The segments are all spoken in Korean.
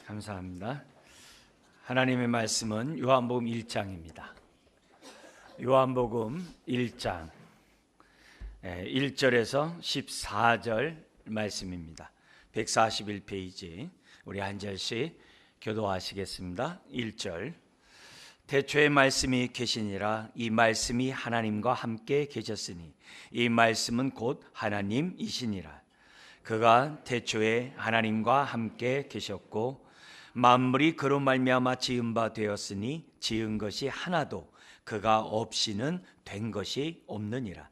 감사합니다. 하나님의 말씀은 요한복음 1장입니다. 요한복음 1장 1절에서 14절 말씀입니다. 141페이지 우리 한 절씩 교도하시겠습니다. 1절 태초에 말씀이 계시니라. 이 말씀이 하나님과 함께 계셨으니 이 말씀은 곧 하나님이시니라. 그가 태초에 하나님과 함께 계셨고 만물이 그로 말미암아 지은 바 되었으니 지은 것이 하나도 그가 없이는 된 것이 없느니라.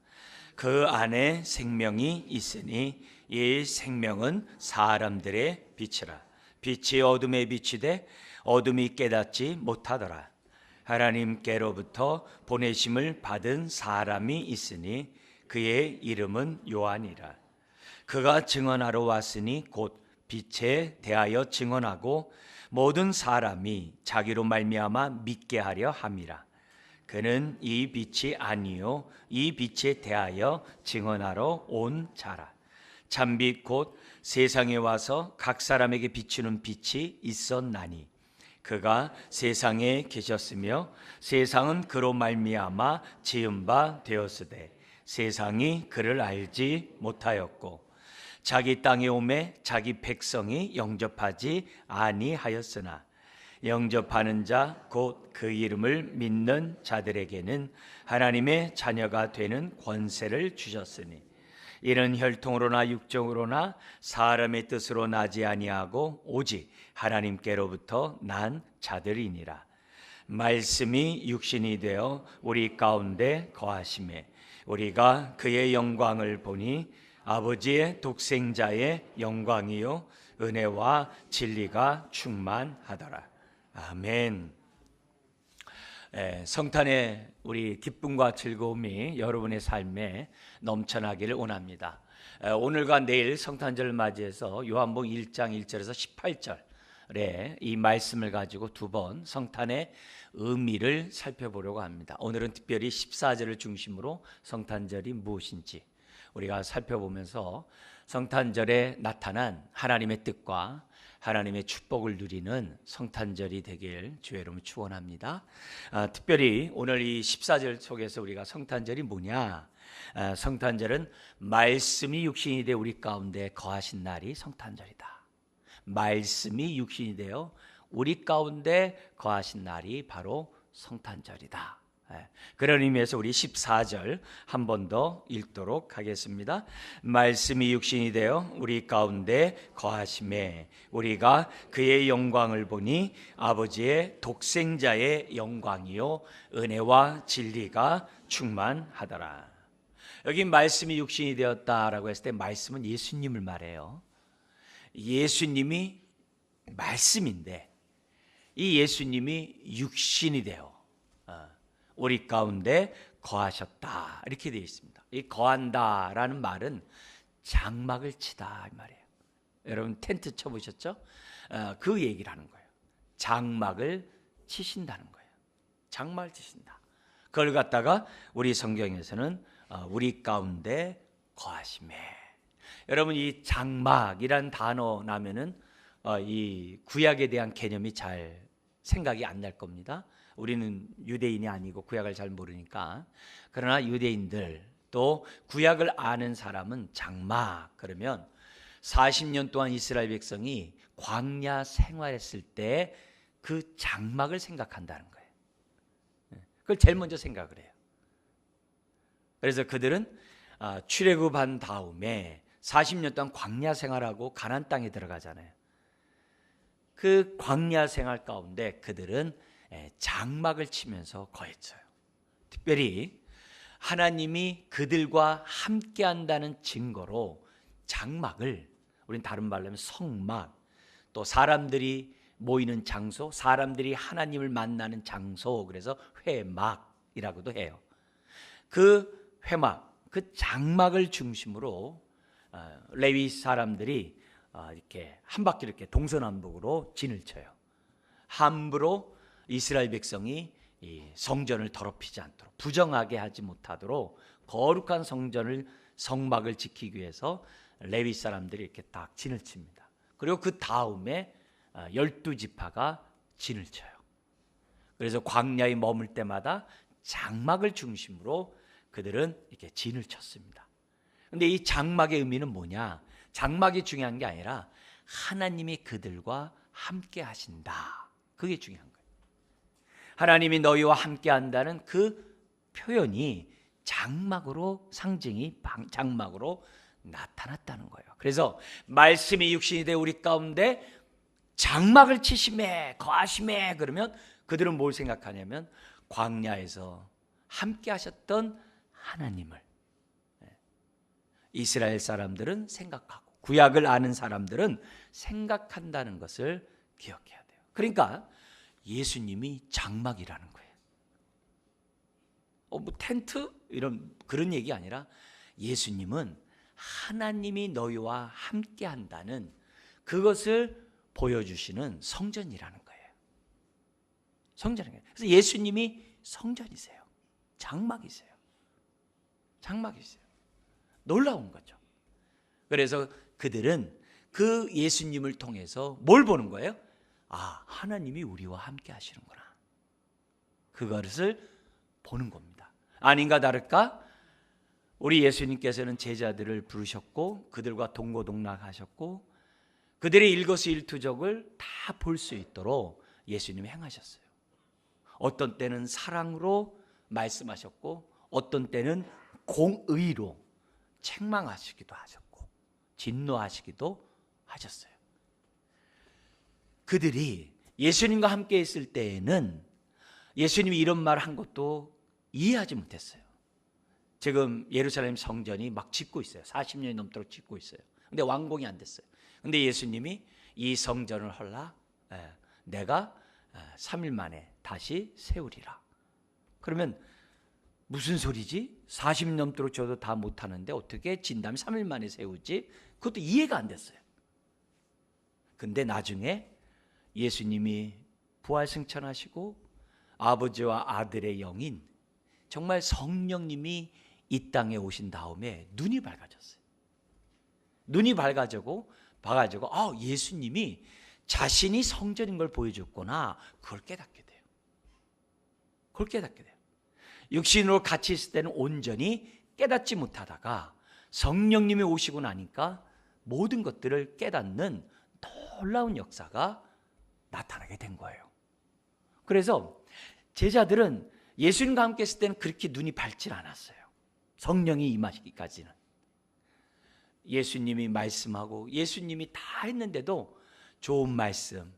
그 안에 생명이 있으니 이 생명은 사람들의 빛이라. 빛이 어둠에 비치되 어둠이 깨닫지 못하더라. 하나님께로부터 보내심을 받은 사람이 있으니 그의 이름은 요한이라. 그가 증언하러 왔으니 곧 빛에 대하여 증언하고 모든 사람이 자기로 말미암아 믿게 하려 함이라. 그는 이 빛이 아니요 이 빛에 대하여 증언하러 온 자라. 참빛 곧 세상에 와서 각 사람에게 비추는 빛이 있었나니 그가 세상에 계셨으며 세상은 그로 말미암아 지은 바 되었으되 세상이 그를 알지 못하였고 자기 땅에 오매 자기 백성이 영접하지 아니하였으나 영접하는 자 곧 그 이름을 믿는 자들에게는 하나님의 자녀가 되는 권세를 주셨으니 이는 혈통으로나 육정으로나 사람의 뜻으로 나지 아니하고 오직 하나님께로부터 난 자들이니라. 말씀이 육신이 되어 우리 가운데 거하심에 우리가 그의 영광을 보니 아버지의 독생자의 영광이요 은혜와 진리가 충만하더라. 아멘. 성탄의 우리 기쁨과 즐거움이 여러분의 삶에 넘쳐나기를 원합니다. 오늘과 내일 성탄절을 맞이해서 요한복음 1장 1절에서 18절에 이 말씀을 가지고 두 번 성탄의 의미를 살펴보려고 합니다. 오늘은 특별히 14절을 중심으로 성탄절이 무엇인지 우리가 살펴보면서 성탄절에 나타난 하나님의 뜻과 하나님의 축복을 누리는 성탄절이 되길 주의 이름으로 축원합니다. 특별히 오늘 이 14절 속에서 우리가 성탄절이 뭐냐? 성탄절은 말씀이 육신이 되어 우리 가운데 거하신 날이 성탄절이다. 말씀이 육신이 되어 우리 가운데 거하신 날이 바로 성탄절이다. 그런 의미에서 우리 14절 한 번 더 읽도록 하겠습니다. 말씀이 육신이 되어 우리 가운데 거하심에 우리가 그의 영광을 보니 아버지의 독생자의 영광이요 은혜와 진리가 충만하더라. 여기 말씀이 육신이 되었다라고 했을 때 말씀은 예수님을 말해요. 예수님이 말씀인데 이 예수님이 육신이 되어 우리 가운데 거하셨다 이렇게 되어 있습니다. 이 거한다라는 말은 장막을 치다 이 말이에요. 여러분 텐트 쳐보셨죠? 그 얘기를 하는 거예요. 장막을 치신다는 거예요. 장막을 치신다. 그걸 갖다가 우리 성경에서는 우리 가운데 거하심에. 여러분 이 장막이란 단어 나면은 이 구약에 대한 개념이 잘 생각이 안 날 겁니다. 우리는 유대인이 아니고 구약을 잘 모르니까. 그러나 유대인들 또 구약을 아는 사람은 장막 그러면 40년 동안 이스라엘 백성이 광야 생활했을 때 그 장막을 생각한다는 거예요. 그걸 제일 먼저 생각을 해요. 그래서 그들은 출애굽한 다음에 40년 동안 광야 생활하고 가나안 땅에 들어가잖아요. 그 광야 생활 가운데 그들은 장막을 치면서 거했어요. 특별히 하나님이 그들과 함께 한다는 증거로 장막을, 우린 다른 말로 하면 성막, 또 사람들이 모이는 장소, 사람들이 하나님을 만나는 장소, 그래서 회막이라고도 해요. 그 회막, 그 장막을 중심으로 레위 사람들이 이렇게 한 바퀴 이렇게 동서남북으로 진을 쳐요. 함부로 이스라엘 백성이 이 성전을 더럽히지 않도록, 부정하게 하지 못하도록 거룩한 성막을 지키기 위해서 레위 사람들이 이렇게 딱 진을 칩니다. 그리고 그 다음에 12지파가 진을 쳐요. 그래서 광야에 머물 때마다 장막을 중심으로 그들은 이렇게 진을 쳤습니다. 그런데 이 장막의 의미는 뭐냐? 장막이 중요한 게 아니라 하나님이 그들과 함께 하신다. 그게 중요한 거예요. 하나님이 너희와 함께 한다는 그 표현이 장막으로, 상징이 장막으로 나타났다는 거예요. 그래서 말씀이 육신이 되어 우리 가운데 장막을 치심에 거하심에, 그러면 그들은 뭘 생각하냐면 광야에서 함께 하셨던 하나님을 이스라엘 사람들은 생각하고 구약을 아는 사람들은 생각한다는 것을 기억해야 돼요. 그러니까 예수님이 장막이라는 거예요. 뭐 텐트 이런 그런 얘기 아니라 예수님은 하나님이 너희와 함께 한다는 그것을 보여주시는 성전이라는 거예요. 성전이에요. 그래서 예수님이 성전이세요. 장막이세요. 장막이세요. 놀라운 거죠. 그래서 그들은 그 예수님을 통해서 뭘 보는 거예요? 아, 하나님이 우리와 함께 하시는구나. 그것을 보는 겁니다. 아닌가 다를까? 우리 예수님께서는 제자들을 부르셨고 그들과 동고동락하셨고 그들의 일거수일투족을 다 볼 수 있도록 예수님이 행하셨어요. 어떤 때는 사랑으로 말씀하셨고 어떤 때는 공의로 책망하시기도 하셨고 진노하시기도 하셨어요. 그들이 예수님과 함께 있을 때에는 예수님이 이런 말 한 것도 이해하지 못했어요. 지금 예루살렘 성전이 막 짓고 있어요. 40년이 넘도록 짓고 있어요. 근데 완공이 안 됐어요. 근데 예수님이 이 성전을 헐라 내가 3일 만에 다시 세우리라. 그러면 무슨 소리지? 40년 넘도록 저도 다 못하는데 어떻게 진 다음에 3일 만에 세우지? 그것도 이해가 안 됐어요. 근데 나중에 예수님이 부활승천하시고 아버지와 아들의 영인 정말 성령님이 이 땅에 오신 다음에 눈이 밝아졌어요. 눈이 봐가지고 예수님이 자신이 성전인 걸 보여줬구나. 그걸 깨닫게 돼요. 그걸 깨닫게 돼요. 육신으로 같이 있을 때는 온전히 깨닫지 못하다가 성령님이 오시고 나니까 모든 것들을 깨닫는 놀라운 역사가 나타나게 된 거예요. 그래서 제자들은 예수님과 함께 있을 때는 그렇게 눈이 밝지 않았어요. 성령이 임하시기까지는. 예수님이 말씀하고 예수님이 다 했는데도 좋은 말씀,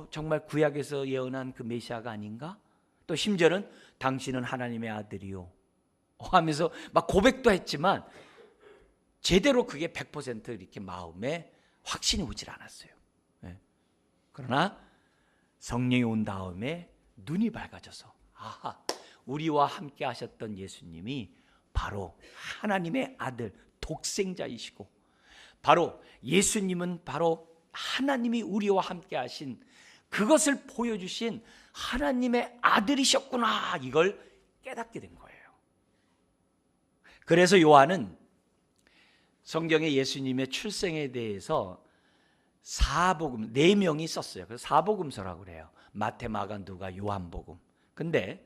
정말 구약에서 예언한 그 메시아가 아닌가? 또 심지어는 당신은 하나님의 아들이요 하면서 막 고백도 했지만 제대로 그게 100% 이렇게 마음에 확신이 오질 않았어요. 그러나 성령이 온 다음에 눈이 밝아져서 우리와 함께 하셨던 예수님이 바로 하나님의 아들 독생자이시고 바로 예수님은 바로 하나님이 우리와 함께 하신 그것을 보여주신 하나님의 아들이셨구나. 이걸 깨닫게 된 거예요. 그래서 요한은 성경에 예수님의 출생에 대해서 사복음 4명이 썼어요. 그래서 사복음서라고 그래요. 마태, 마가, 누가, 요한복음. 근데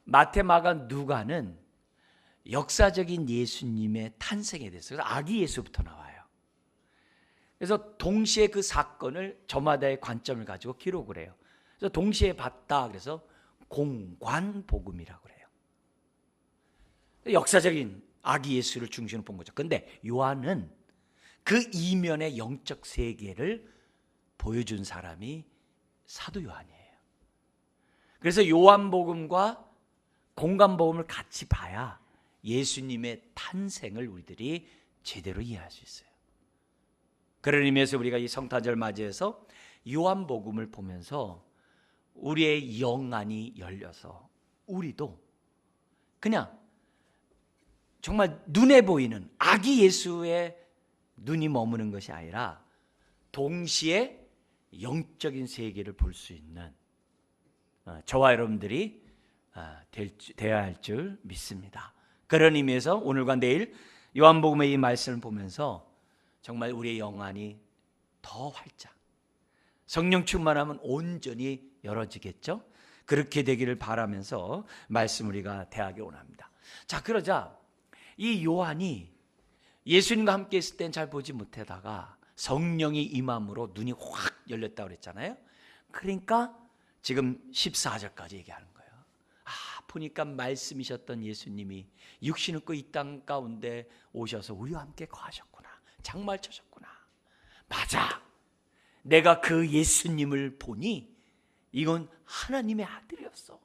마태, 마가, 누가는 역사적인 예수님의 탄생에 대해서 아기 예수부터 나와요. 그래서 동시에 그 사건을 저마다의 관점을 가지고 기록을 해요. 그래서 동시에 봤다. 그래서 공관복음이라고 그래요. 역사적인 아기 예수를 중심으로 본 거죠. 근데 요한은 그 이면의 영적 세계를 보여준 사람이 사도 요한이에요. 그래서 요한복음과 공관복음을 같이 봐야 예수님의 탄생을 우리들이 제대로 이해할 수 있어요. 그런 의미에서 우리가 이 성탄절 맞이해서 요한복음을 보면서 우리의 영안이 열려서 우리도 그냥 정말 눈에 보이는 아기 예수의 눈이 머무는 것이 아니라 동시에 영적인 세계를 볼 수 있는 저와 여러분들이 되어야 할 줄 믿습니다. 그런 의미에서 오늘과 내일 요한복음의 이 말씀을 보면서 정말 우리의 영안이 더 활짝 성령 충만하면 온전히 열어지겠죠. 그렇게 되기를 바라면서 말씀 우리가 대하기 원합니다. 자, 그러자 이 요한이 예수님과 함께 있을 땐 잘 보지 못하다가 성령이 임함으로 눈이 확 열렸다고 그랬잖아요. 그러니까 지금 14절까지 얘기하는 거예요. 보니까 말씀이셨던 예수님이 육신 입고 이 땅 가운데 오셔서 우리와 함께 거하셨구나. 장말 쳐셨구나. 맞아. 내가 그 예수님을 보니 이건 하나님의 아들이었어.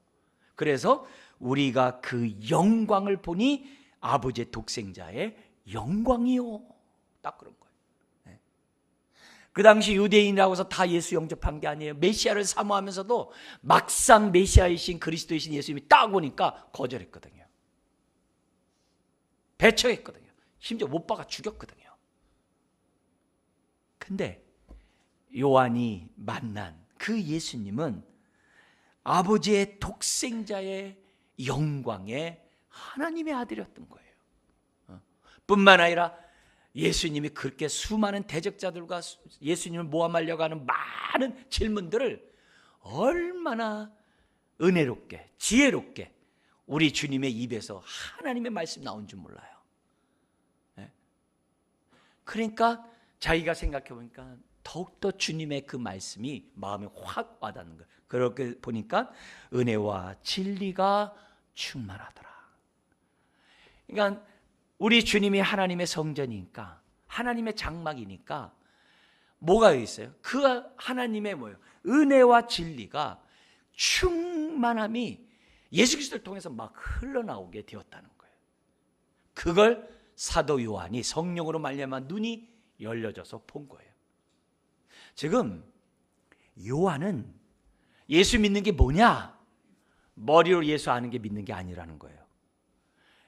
그래서 우리가 그 영광을 보니 아버지의 독생자의 영광이요. 딱 그런 거예요. 네. 그 당시 유대인이라고 해서 다 예수 영접한 게 아니에요. 메시아를 사모하면서도 막상 메시아이신 그리스도이신 예수님이 딱 오니까 거절했거든요. 배척했거든요. 심지어 못 박아 죽였거든요. 근데 요한이 만난 그 예수님은 아버지의 독생자의 영광의 하나님의 아들이었던 거예요. 뿐만 아니라 예수님이 그렇게 수많은 대적자들과 예수님을 모함하려고 하는 많은 질문들을 얼마나 은혜롭게 지혜롭게 우리 주님의 입에서 하나님의 말씀 나온 줄 몰라요. 그러니까 자기가 생각해 보니까 더욱더 주님의 그 말씀이 마음에 확 와닿는 거예요. 그렇게 보니까 은혜와 진리가 충만하더라. 그러니까 우리 주님이 하나님의 성전이니까, 하나님의 장막이니까 뭐가 있어요? 그 하나님의 뭐예요? 은혜와 진리가 충만함이 예수 그리스도를 통해서 막 흘러나오게 되었다는 거예요. 그걸 사도 요한이 성령으로 말미암아 눈이 열려져서 본 거예요. 지금 요한은 예수 믿는 게 뭐냐? 머리로 예수 아는 게 믿는 게 아니라는 거예요.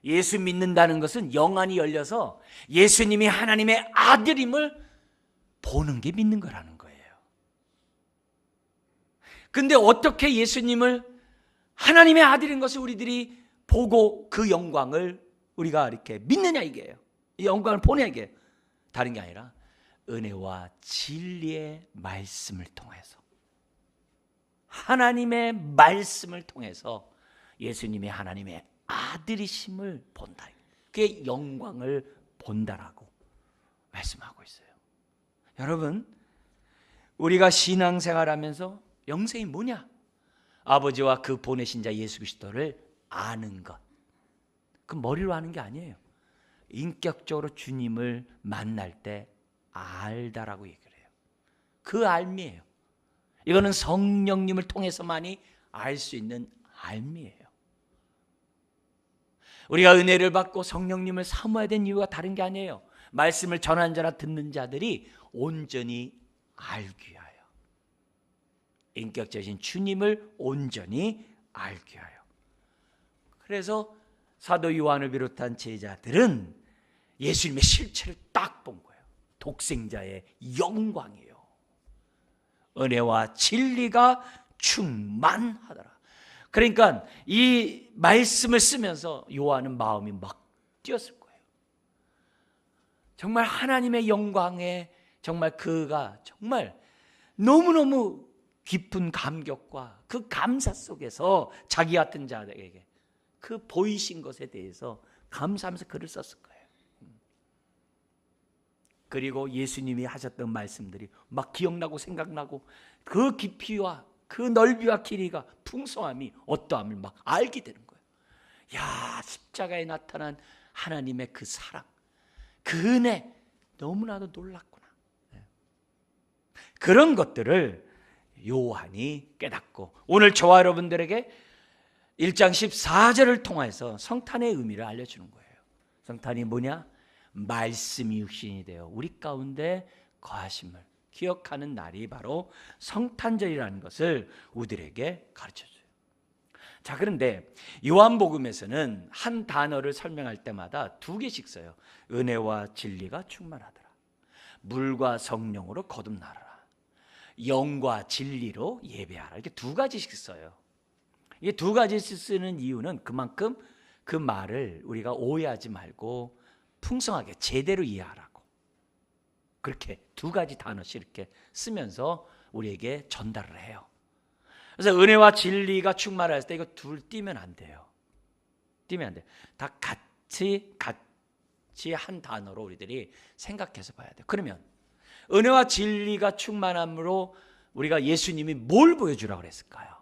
예수 믿는다는 것은 영안이 열려서 예수님이 하나님의 아들임을 보는 게 믿는 거라는 거예요. 근데 어떻게 예수님을 하나님의 아들인 것을 우리들이 보고 그 영광을 우리가 이렇게 믿느냐 이게요. 이 영광을 보냐 이게 다른 게 아니라 은혜와 진리의 말씀을 통해서, 하나님의 말씀을 통해서 예수님이 하나님의 아들이심을 본다. 그게 영광을 본다라고 말씀하고 있어요. 여러분, 우리가 신앙생활하면서 영생이 뭐냐? 아버지와 그 보내신 자 예수 그리스도를 아는 것. 그 머리로 아는 게 아니에요. 인격적으로 주님을 만날 때 알다라고 얘기를 해요. 그 알미예요. 이거는 성령님을 통해서만이 알 수 있는 알미예요. 우리가 은혜를 받고 성령님을 사모해야 되는 이유가 다른 게 아니에요. 말씀을 전하는 자나 듣는 자들이 온전히 알기 위하여, 인격적인 주님을 온전히 알기 위하여. 그래서 사도 요한을 비롯한 제자들은 예수님의 실체를 딱 본 거예요. 독생자의 영광이에요. 은혜와 진리가 충만하더라. 그러니까 이 말씀을 쓰면서 요한은 마음이 막 뛰었을 거예요. 정말 하나님의 영광에 정말 그가 정말 너무너무 깊은 감격과 그 감사 속에서 자기 같은 자에게 그 보이신 것에 대해서 감사하면서 글을 썼을 거예요. 그리고 예수님이 하셨던 말씀들이 막 기억나고 생각나고 그 깊이와 그 넓이와 길이가 풍성함이 어떠함을 막 알게 되는 거예요. 야, 십자가에 나타난 하나님의 그 사랑, 그 은혜 너무나도 놀랐구나. 그런 것들을 요한이 깨닫고 오늘 저와 여러분들에게 1장 14절을 통해서 성탄의 의미를 알려주는 거예요. 성탄이 뭐냐? 말씀이 육신이 되어 우리 가운데 거하심을 기억하는 날이 바로 성탄절이라는 것을 우리들에게 가르쳐줘요. 자, 그런데 요한복음에서는 한 단어를 설명할 때마다 두 개씩 써요. 은혜와 진리가 충만하더라. 물과 성령으로 거듭나라. 영과 진리로 예배하라. 이렇게 두 가지씩 써요. 이 두 가지씩 쓰는 이유는 그만큼 그 말을 우리가 오해하지 말고 풍성하게 제대로 이해하라고. 그렇게 두 가지 단어씩 이렇게 쓰면서 우리에게 전달을 해요. 그래서 은혜와 진리가 충만할 때 이거 둘 띄면 안 돼요. 띄면 안 돼요. 다 같이 한 단어로 우리들이 생각해서 봐야 돼요. 그러면 은혜와 진리가 충만함으로 우리가 예수님이 뭘 보여주라고 그랬을까요?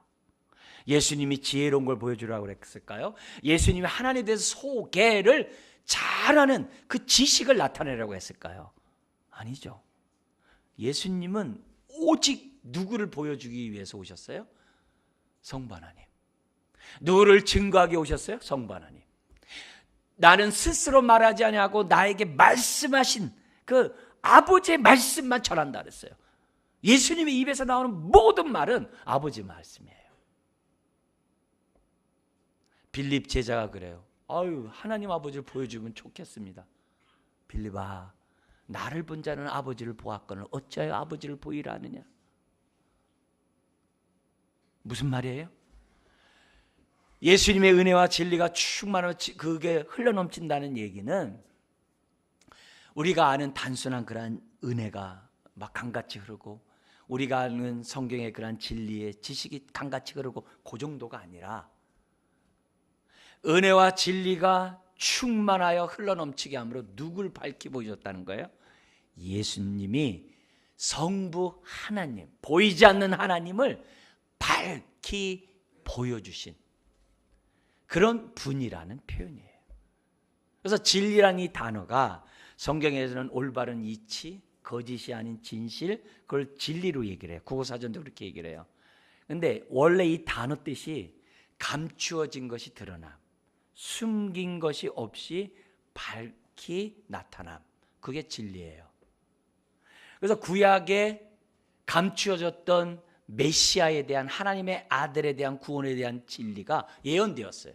예수님이 지혜로운 걸 보여주라고 그랬을까요? 예수님이 하나님에 대해서 소개를 잘하는 그 지식을 나타내라고 했을까요? 아니죠. 예수님은 오직 누구를 보여주기 위해서 오셨어요? 성부 하나님. 누구를 증거하게 오셨어요? 성부 하나님. 나는 스스로 말하지 아니하고 나에게 말씀하신 그 아버지의 말씀만 전한다 그랬어요. 예수님의 입에서 나오는 모든 말은 아버지 말씀이에요. 빌립 제자가 그래요. 아유, 하나님 아버지를 보여주면 좋겠습니다. 빌립아, 나를 본 자는 아버지를 보았거늘 어찌하여 아버지를 보이라 하느냐? 무슨 말이에요? 예수님의 은혜와 진리가 충만하고 그게 흘러넘친다는 얘기는 우리가 아는 단순한 그러한 은혜가 막 강같이 흐르고 우리가 아는 성경의 그러한 진리의 지식이 강같이 흐르고 그 정도가 아니라 은혜와 진리가 충만하여 흘러넘치게 함으로 누굴 밝히 보여줬다는 거예요? 예수님이 성부 하나님, 보이지 않는 하나님을 밝히 보여주신 그런 분이라는 표현이에요. 그래서 진리라는 이 단어가 성경에서는 올바른 이치, 거짓이 아닌 진실, 그걸 진리로 얘기를 해요. 국어사전도 그렇게 얘기를 해요. 그런데 원래 이 단어 뜻이 감추어진 것이 드러남, 숨긴 것이 없이 밝히 나타남, 그게 진리예요. 그래서 구약에 감추어졌던 메시아에 대한 하나님의 아들에 대한 구원에 대한 진리가 예언되었어요.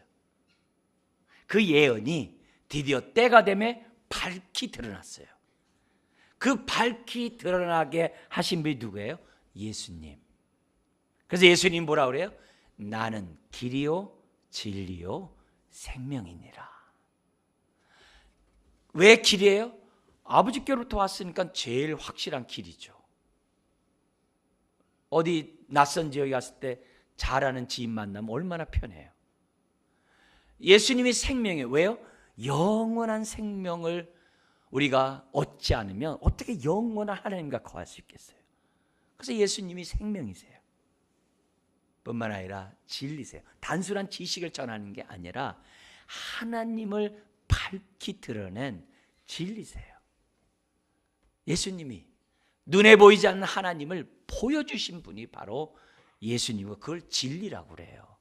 그 예언이 드디어 때가 되매 밝히 드러났어요. 그 밝히 드러나게 하신 분이 누구예요? 예수님. 그래서 예수님 뭐라 그래요? 나는 길이요 진리요 생명이니라. 왜 길이에요? 아버지께로부터 왔으니까 제일 확실한 길이죠. 어디 낯선 지역에 갔을 때 잘 아는 지인 만나면 얼마나 편해요. 예수님이 생명이에요. 왜요? 영원한 생명을 우리가 얻지 않으면 어떻게 영원한 하나님과 거할 수 있겠어요? 그래서 예수님이 생명이세요. 뿐만 아니라 진리세요. 단순한 지식을 전하는 게 아니라 하나님을 밝히 드러낸 진리세요. 예수님이 눈에 보이지 않는 하나님을 보여주신 분이 바로 예수님이고 그걸 진리라고 그래요.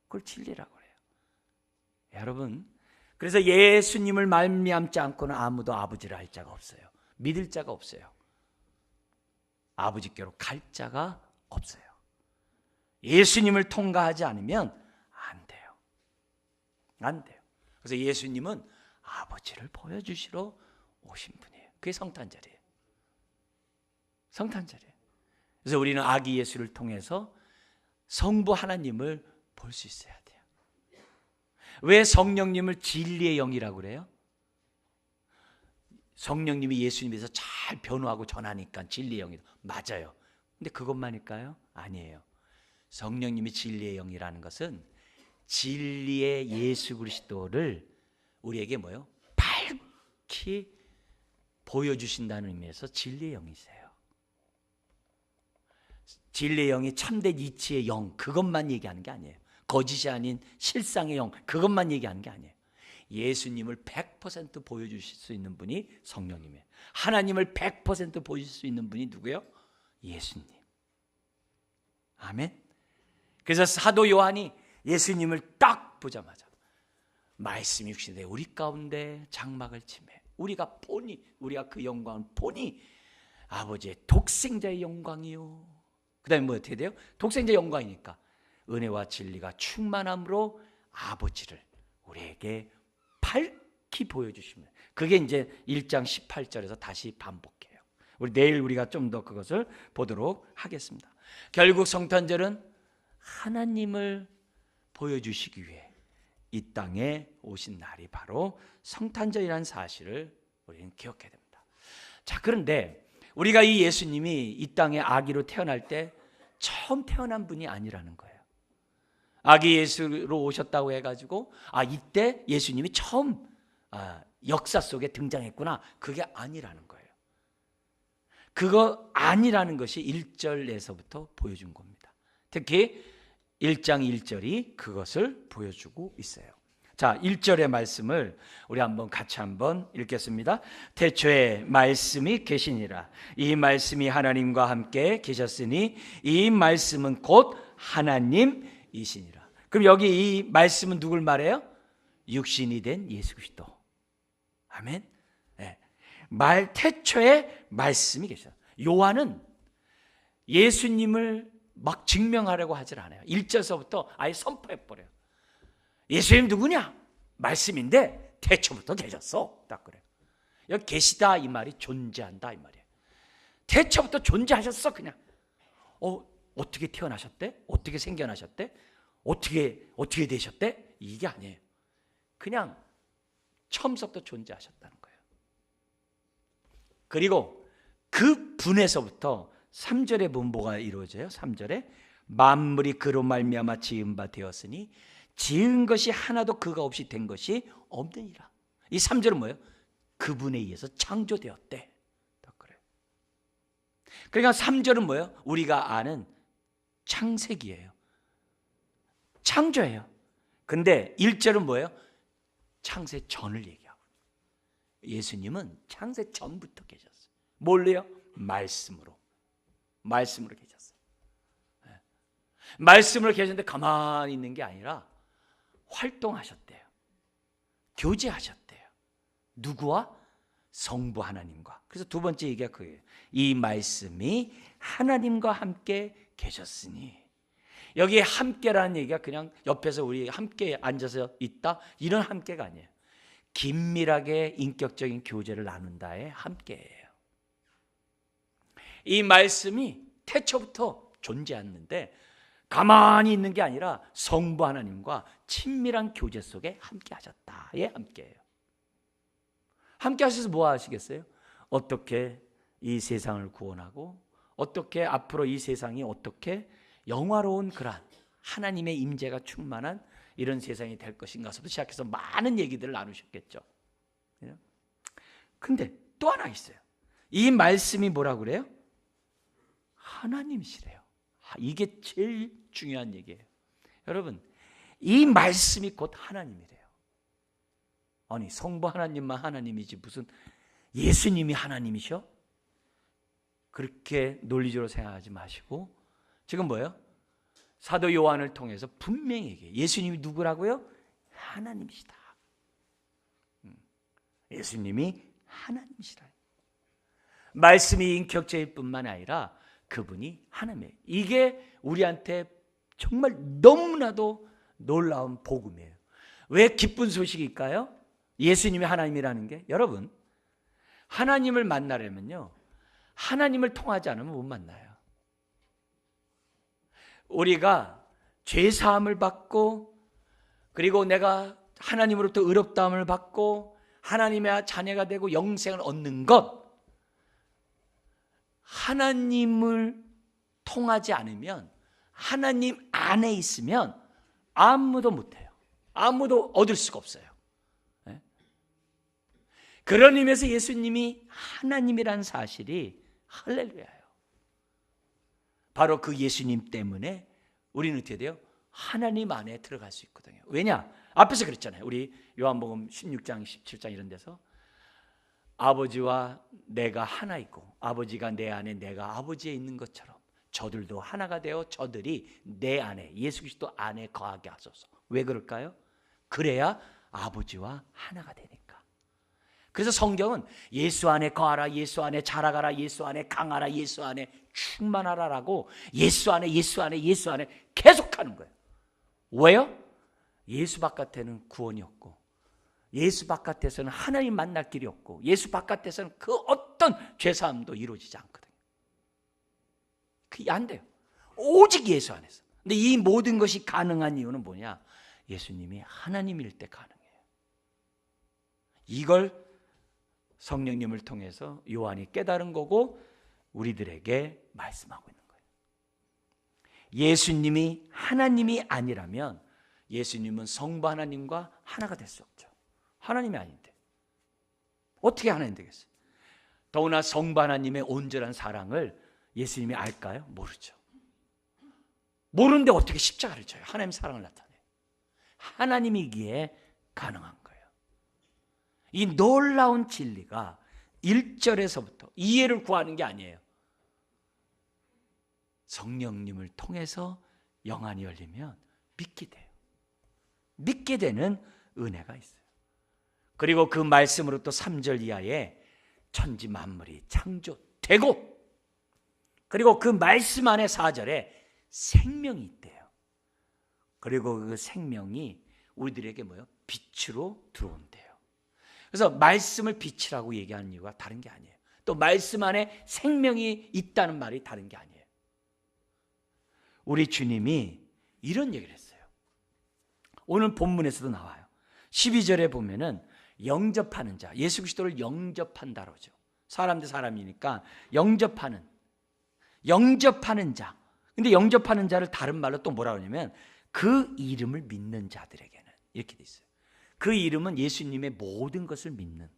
그걸 진리라고 그래요. 여러분, 그래서 예수님을 말미암지 않고는 아무도 아버지를 알 자가 없어요. 믿을 자가 없어요. 아버지께로 갈 자가 없어요. 예수님을 통과하지 않으면 안 돼요. 안 돼요. 그래서 예수님은 아버지를 보여주시러 오신 분이에요. 그게 성탄절이에요. 성탄절이에요. 그래서 우리는 아기 예수를 통해서 성부 하나님을 볼 수 있어야 돼요. 왜 성령님을 진리의 영이라고 그래요? 성령님이 예수님에서 잘 변호하고 전하니까 진리의 영이다. 맞아요. 근데 그것만일까요? 아니에요. 성령님이 진리의 영이라는 것은 진리의 예수 그리스도를 우리에게 뭐요? 밝히 보여주신다는 의미에서 진리의 영이세요. 진리의 영이 참된 이치의 영, 그것만 얘기하는 게 아니에요. 거짓이 아닌 실상의 영, 그것만 얘기하는 게 아니에요. 예수님을 100% 보여주실 수 있는 분이 성령님이에요. 하나님을 100% 보여줄 수 있는 분이 누구예요? 예수님. 아멘. 그래서 사도 요한이 예수님을 딱 보자마자 말씀이 육신되 우리 가운데 장막을 치매 우리가 그 영광을 보니 아버지의 독생자의 영광이요. 그 다음에 뭐 어떻게 돼요? 독생자의 영광이니까 은혜와 진리가 충만함으로 아버지를 우리에게 밝히 보여주시면 그게 이제 1장 18절에서 다시 반복해요. 우리 내일 우리가 좀 더 그것을 보도록 하겠습니다. 결국 성탄절은 하나님을 보여주시기 위해 이 땅에 오신 날이 바로 성탄절이라는 사실을 우리는 기억해야 됩니다. 자, 그런데 우리가 이 예수님이 이 땅에 아기로 태어날 때 처음 태어난 분이 아니라는 거예요. 아기 예수로 오셨다고 해가지고 이때 예수님이 처음 역사 속에 등장했구나, 그게 아니라는 거예요. 그거 아니라는 것이 1절에서부터 보여준 겁니다. 특히 1장 1절이 그것을 보여주고 있어요. 자, 1절의 말씀을 우리 같이 한번 읽겠습니다. 태초에 말씀이 계시니라. 이 말씀이 하나님과 함께 계셨으니 이 말씀은 곧 하나님이시니라. 그럼 여기 이 말씀은 누굴 말해요? 육신이 된 예수 그리스도. 아멘. 네. 태초에 말씀이 계셔. 요한은 예수님을 막 증명하려고 하질 않아요. 1절서부터 아예 선포해버려요. 예수님 누구냐? 말씀인데 태초부터 계셨어. 딱 그래요. 여기 계시다 이 말이 존재한다 이 말이에요. 태초부터 존재하셨어. 그냥 어떻게 태어나셨대? 어떻게 생겨나셨대? 어떻게 되셨대? 이게 아니에요. 그냥 처음부터 존재하셨다는 거예요. 그리고 그 분에서부터 3절의 분보가 이루어져요. 3절에 만물이 그로 말미암아 지은 바 되었으니 지은 것이 하나도 그가 없이 된 것이 없느니라. 이 3절은 뭐예요? 그분에 의해서 창조되었대. 그래요. 그러니까 3절은 뭐예요? 우리가 아는 창세기예요. 창조예요. 근데 1절은 뭐예요? 창세 전을 얘기하고, 예수님은 창세 전부터 계셨어요. 뭘로요? 말씀으로 계셨어요. 말씀으로 계셨는데 가만히 있는 게 아니라 활동하셨대요. 교제하셨대요. 누구와? 성부 하나님과. 그래서 두 번째 얘기가 그거예요. 이 말씀이 하나님과 함께 계셨으니. 여기 함께라는 얘기가 그냥 옆에서 우리 함께 앉아서 있다 이런 함께가 아니에요. 긴밀하게 인격적인 교제를 나눈다의 함께예요. 이 말씀이 태초부터 존재했는데 가만히 있는 게 아니라 성부 하나님과 친밀한 교제 속에 함께 하셨다의 함께예요. 함께 하셔서 뭐 하시겠어요? 어떻게 이 세상을 구원하고 어떻게 앞으로 이 세상이 어떻게 영화로운 그런 하나님의 임재가 충만한 이런 세상이 될 것인가부터 시작해서 많은 얘기들을 나누셨겠죠. 근데 또 하나 있어요. 이 말씀이 뭐라고 그래요? 하나님이시래요. 이게 제일 중요한 얘기예요. 여러분, 이 말씀이 곧 하나님이래요. 아니, 성부 하나님만 하나님이지 무슨 예수님이 하나님이셔? 그렇게 논리적으로 생각하지 마시고 지금 뭐예요? 사도 요한을 통해서 분명히 얘기해요. 예수님이 누구라고요? 하나님이시다. 예수님이 하나님이시다. 말씀이 인격체일 뿐만 아니라 그분이 하나님이에요. 이게 우리한테 정말 너무나도 놀라운 복음이에요. 왜 기쁜 소식일까요? 예수님이 하나님이라는 게, 여러분, 하나님을 만나려면요, 하나님을 통하지 않으면 못 만나요. 우리가 죄 사함을 받고, 그리고 내가 하나님으로부터 의롭다함을 받고 하나님의 자녀가 되고 영생을 얻는 것, 하나님을 통하지 않으면, 하나님 안에 있으면 아무도 못해요. 아무도 얻을 수가 없어요. 그런 의미에서 예수님이 하나님이라는 사실이 할렐루야예요. 바로 그 예수님 때문에 우리는 어떻게 돼요? 하나님 안에 들어갈 수 있거든요. 왜냐? 앞에서 그랬잖아요. 우리 요한복음 16장, 17장 이런 데서 아버지와 내가 하나이고 아버지가 내 안에 내가 아버지에 있는 것처럼 저들도 하나가 되어 저들이 내 안에, 예수 그리스도 안에 거하게 하소서. 왜 그럴까요? 그래야 아버지와 하나가 되니까. 그래서 성경은 예수 안에 거하라, 예수 안에 자라가라, 예수 안에 강하라, 예수 안에 충만하라라고 예수 안에 계속하는 거예요. 왜요? 예수 바깥에는 구원이 없고, 예수 바깥에서는 하나님 만날 길이 없고, 예수 바깥에서는 그 어떤 죄사함도 이루어지지 않거든요. 그게 안 돼요. 오직 예수 안에서. 근데 이 모든 것이 가능한 이유는 뭐냐? 예수님이 하나님일 때 가능해요. 이걸 성령님을 통해서 요한이 깨달은 거고, 우리들에게 말씀하고 있는 거예요. 예수님이 하나님이 아니라면 예수님은 성부 하나님과 하나가 될 수 없죠. 하나님이 아닌데 어떻게 하나님 되겠어요? 더구나 성부 하나님의 온전한 사랑을 예수님이 알까요? 모르죠. 모르는데 어떻게 십자가를 져요? 하나님의 사랑을 나타내요. 하나님이기에 가능한 거예요. 이 놀라운 진리가 1절에서부터 이해를 구하는 게 아니에요. 성령님을 통해서 영안이 열리면 믿게 돼요. 믿게 되는 은혜가 있어요. 그리고 그 말씀으로 또 3절 이하에 천지 만물이 창조되고, 그리고 그 말씀 안에 4절에 생명이 있대요. 그리고 그 생명이 우리들에게 뭐예요? 빛으로 들어온대요. 그래서 말씀을 빛이라고 얘기하는 이유가 다른 게 아니에요. 또 말씀 안에 생명이 있다는 말이 다른 게 아니에요. 우리 주님이 이런 얘기를 했어요. 오늘 본문에서도 나와요. 12절에 보면은 영접하는 자, 예수 그리스도를 영접한다 그러죠. 사람 대 사람이니까 영접하는 자. 근데 영접하는 자를 다른 말로 또 뭐라 그러냐면 그 이름을 믿는 자들에게는, 이렇게 돼 있어요. 그 이름은 예수님의 모든 것을 믿는,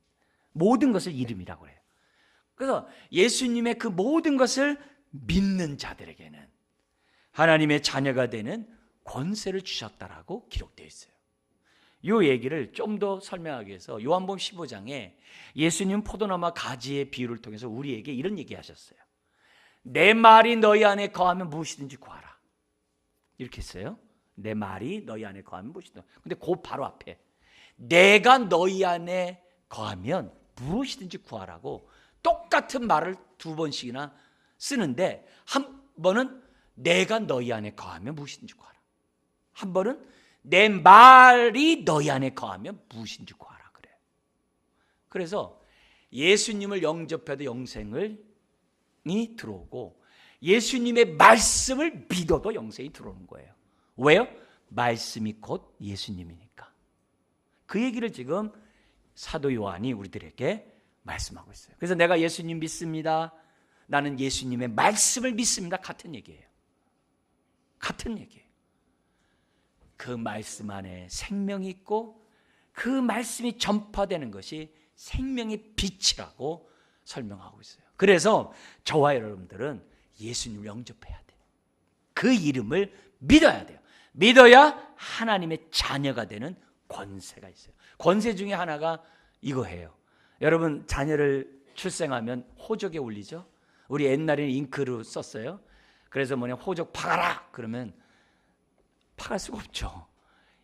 모든 것을 이름이라고 해요. 그래서 예수님의 그 모든 것을 믿는 자들에게는 하나님의 자녀가 되는 권세를 주셨다라고 기록되어 있어요. 이 얘기를 좀 더 설명하기 위해서 요한복음 15장에 예수님 포도나무와 가지의 비유를 통해서 우리에게 이런 얘기하셨어요. 내 말이 너희 안에 거하면 무엇이든지 구하라. 이렇게 했어요. 내 말이 너희 안에 거하면 무엇이든지. 근데 그 바로 앞에 내가 너희 안에 거하면 무엇이든지 구하라고 똑같은 말을 2번씩이나 쓰는데, 한 번은 내가 너희 안에 거하면 무엇이든지 구하라, 한 번은 내 말이 너희 안에 거하면 무엇인지 구하라 그래요. 그래서 예수님을 영접해도 영생이 들어오고 예수님의 말씀을 믿어도 영생이 들어오는 거예요. 왜요? 말씀이 곧 예수님이니까. 그 얘기를 지금 사도 요한이 우리들에게 말씀하고 있어요. 그래서 내가 예수님 믿습니다, 나는 예수님의 말씀을 믿습니다, 같은 얘기예요. 같은 얘기예요. 그 말씀 안에 생명이 있고 그 말씀이 전파되는 것이 생명의 빛이라고 설명하고 있어요. 그래서 저와 여러분들은 예수님을 영접해야 돼요. 그 이름을 믿어야 돼요. 믿어야 하나님의 자녀가 되는 권세가 있어요. 권세 중에 하나가 이거예요. 여러분 자녀를 출생하면 호적에 올리죠. 우리 옛날에는 잉크로 썼어요. 그래서 호적 파가라 그러면 파갈 수가 없죠.